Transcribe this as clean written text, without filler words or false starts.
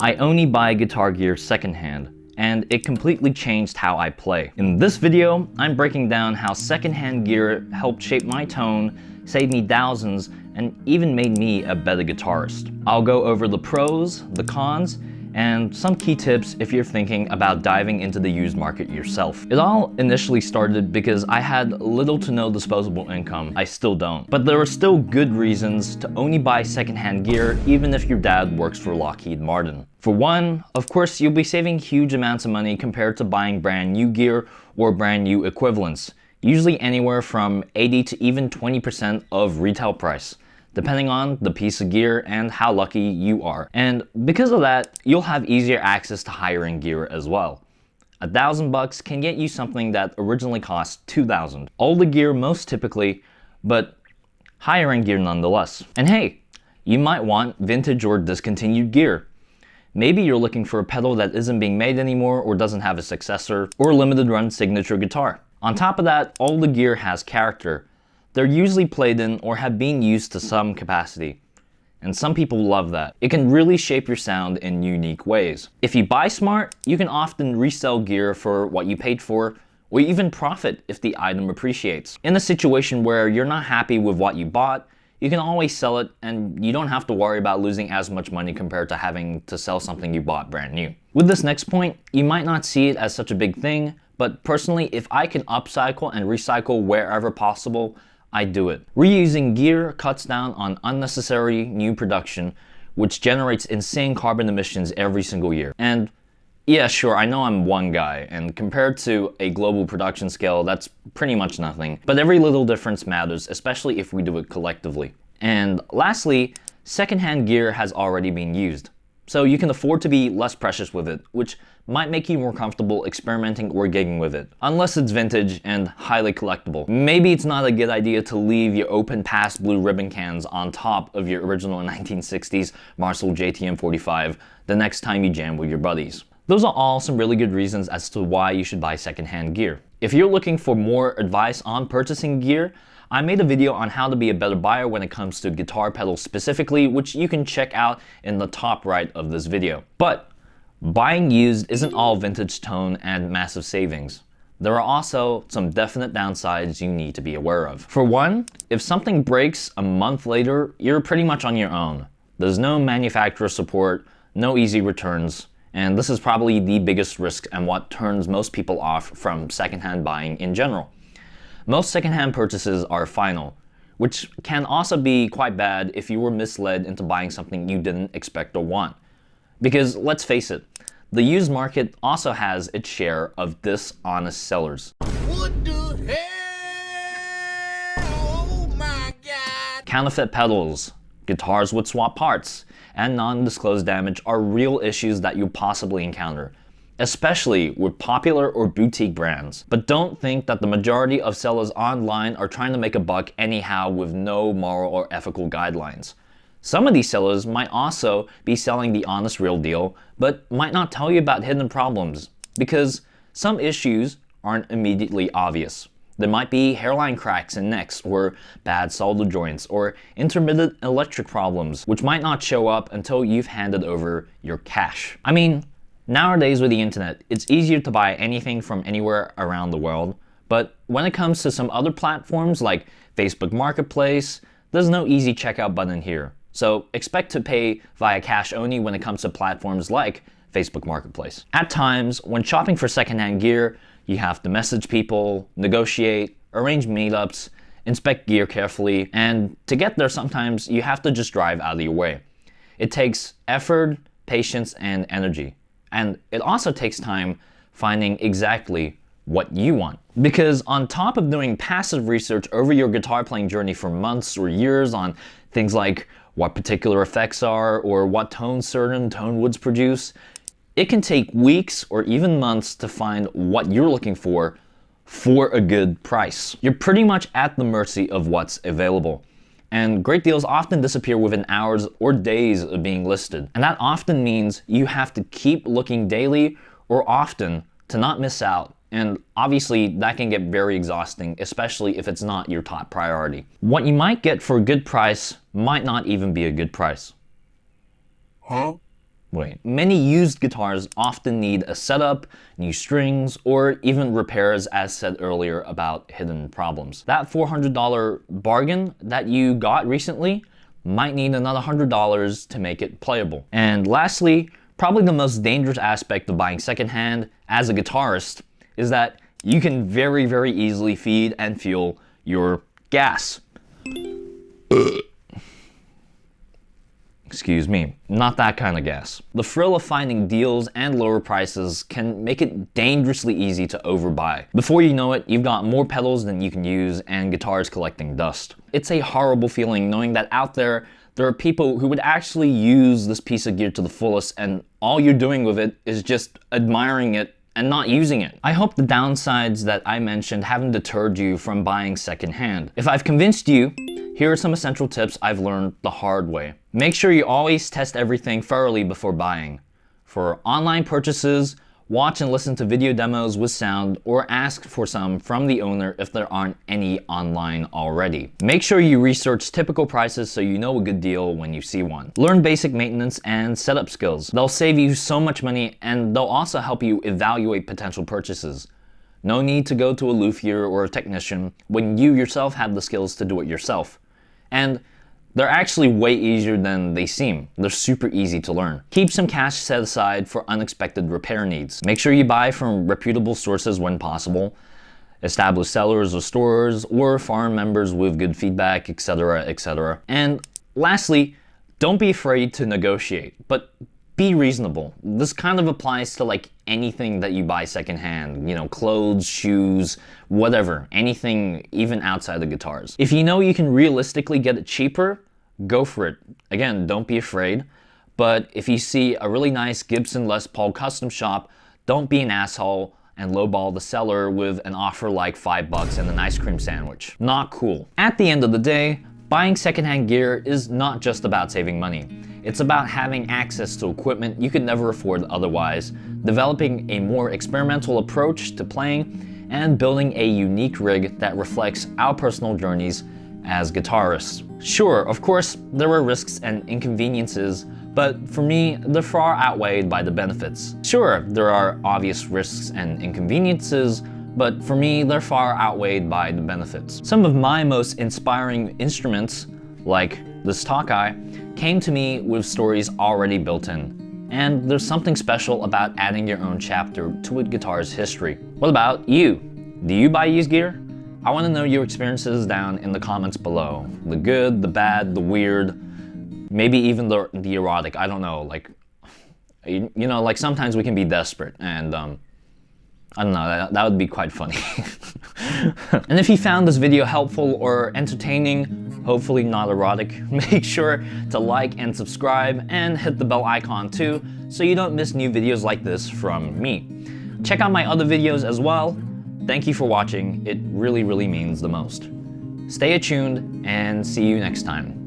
I only buy guitar gear secondhand, and it completely changed how I play. In this video, I'm breaking down how secondhand gear helped shape my tone, saved me thousands, and even made me a better guitarist. I'll go over the pros, the cons, and some key tips if you're thinking about diving into the used market yourself. It all initially started because I had little to no disposable income. I still don't. But there are still good reasons to only buy secondhand gear even if your dad works for Lockheed Martin. For one, of course, you'll be saving huge amounts of money compared to buying brand new gear or brand new equivalents, usually anywhere from 80 to even 20% of retail price, depending on the piece of gear and how lucky you are. And because of that, you'll have easier access to higher end gear as well. $1,000 can get you something that originally cost $2,000. Older gear most typically, but higher end gear nonetheless. And hey, you might want vintage or discontinued gear. Maybe you're looking for a pedal that isn't being made anymore or doesn't have a successor or a limited run signature guitar. On top of that, all the gear has character. They're usually played in or have been used to some capacity. And some people love that. It can really shape your sound in unique ways. If you buy smart, you can often resell gear for what you paid for, or even profit if the item appreciates. In a situation where you're not happy with what you bought, you can always sell it and you don't have to worry about losing as much money compared to having to sell something you bought brand new. With this next point, you might not see it as such a big thing, but personally, if I can upcycle and recycle wherever possible, I do it. Reusing gear cuts down on unnecessary new production, which generates insane carbon emissions every single year. And yeah, sure, I know I'm one guy, and compared to a global production scale, that's pretty much nothing. But every little difference matters, especially if we do it collectively. And lastly, secondhand gear has already been used. So you can afford to be less precious with it, which might make you more comfortable experimenting or gigging with it, unless it's vintage and highly collectible. Maybe it's not a good idea to leave your open past blue ribbon cans on top of your original 1960s Marshall JTM 45 the next time you jam with your buddies. Those are all some really good reasons as to why you should buy secondhand gear. If you're looking for more advice on purchasing gear, I made a video on how to be a better buyer when it comes to guitar pedals specifically, which you can check out in the top right of this video. But buying used isn't all vintage tone and massive savings. There are also some definite downsides you need to be aware of. For one, if something breaks a month later, you're pretty much on your own. There's no manufacturer support, no easy returns, and this is probably the biggest risk and what turns most people off from secondhand buying in general. Most secondhand purchases are final, which can also be quite bad if you were misled into buying something you didn't expect or want. Because let's face it, the used market also has its share of dishonest sellers. What the hell? Oh my God. Counterfeit pedals, guitars with swap parts, and non-disclosed damage are real issues that you'll possibly encounter, especially with popular or boutique brands. But don't think that the majority of sellers online are trying to make a buck anyhow with no moral or ethical guidelines. Some of these sellers might also be selling the honest real deal, but might not tell you about hidden problems, because some issues aren't immediately obvious. There might be hairline cracks in necks, or bad solder joints, or intermittent electric problems, which might not show up until you've handed over your cash. I mean, nowadays with the internet, it's easier to buy anything from anywhere around the world, but when it comes to some other platforms like Facebook Marketplace, there's no easy checkout button here. So expect to pay via cash only when it comes to platforms like Facebook Marketplace. At times, when shopping for secondhand gear, you have to message people, negotiate, arrange meetups, inspect gear carefully, and to get there sometimes you have to just drive out of your way. It takes effort, patience, and energy. And it also takes time finding exactly what you want. Because on top of doing passive research over your guitar playing journey for months or years on things like what particular effects are or what tones certain tone woods produce, it can take weeks or even months to find what you're looking for a good price. You're pretty much at the mercy of what's available. And great deals often disappear within hours or days of being listed. And that often means you have to keep looking daily or often to not miss out. And obviously that can get very exhausting, especially if it's not your top priority. What you might get for a good price might not even be a good price. Huh? Wait, many used guitars often need a setup, new strings, or even repairs as said earlier about hidden problems. That $400 bargain that you got recently might need another $100 to make it playable. And lastly, probably the most dangerous aspect of buying secondhand as a guitarist is that you can very, very easily feed and fuel your gas. Excuse me, not that kind of gas. The thrill of finding deals and lower prices can make it dangerously easy to overbuy. Before you know it, you've got more pedals than you can use and guitars collecting dust. It's a horrible feeling knowing that out there are people who would actually use this piece of gear to the fullest, and all you're doing with it is just admiring it and not using it. I hope the downsides that I mentioned haven't deterred you from buying secondhand. If I've convinced you, here are some essential tips I've learned the hard way. Make sure you always test everything thoroughly before buying. For online purchases, watch and listen to video demos with sound or ask for some from the owner if there aren't any online already. Make sure you research typical prices so you know a good deal when you see one. Learn basic maintenance and setup skills. They'll save you so much money and they'll also help you evaluate potential purchases. No need to go to a luthier or a technician when you yourself have the skills to do it yourself. And they're actually way easier than they seem. They're super easy to learn. Keep some cash set aside for unexpected repair needs. Make sure you buy from reputable sources when possible, established sellers or stores, or forum members with good feedback, etc., etc. And lastly, don't be afraid to negotiate, but be reasonable. This kind of applies to like anything that you buy secondhand, you know, clothes, shoes, whatever, anything even outside the guitars. If you know you can realistically get it cheaper, go for it. Again, don't be afraid. But if you see a really nice Gibson Les Paul custom shop, don't be an asshole and lowball the seller with an offer like $5 and an ice cream sandwich. Not cool. At the end of the day, buying secondhand gear is not just about saving money. It's about having access to equipment you could never afford otherwise, developing a more experimental approach to playing, and building a unique rig that reflects our personal journeys as guitarists. Sure, of course, there are risks and inconveniences, but for me, they're far outweighed by the benefits. Sure, there are obvious risks and inconveniences, but for me, they're far outweighed by the benefits. Some of my most inspiring instruments, like this Takai, came to me with stories already built in. And there's something special about adding your own chapter to a guitar's history. What about you? Do you buy used gear? I want to know your experiences down in the comments below. The good, the bad, the weird, maybe even the erotic, I don't know, like, you know, like sometimes we can be desperate and I don't know, that would be quite funny. And if you found this video helpful or entertaining, hopefully not erotic, make sure to like and subscribe and hit the bell icon too, so you don't miss new videos like this from me. Check out my other videos as well. Thank you for watching, it really, really means the most. Stay attuned and see you next time.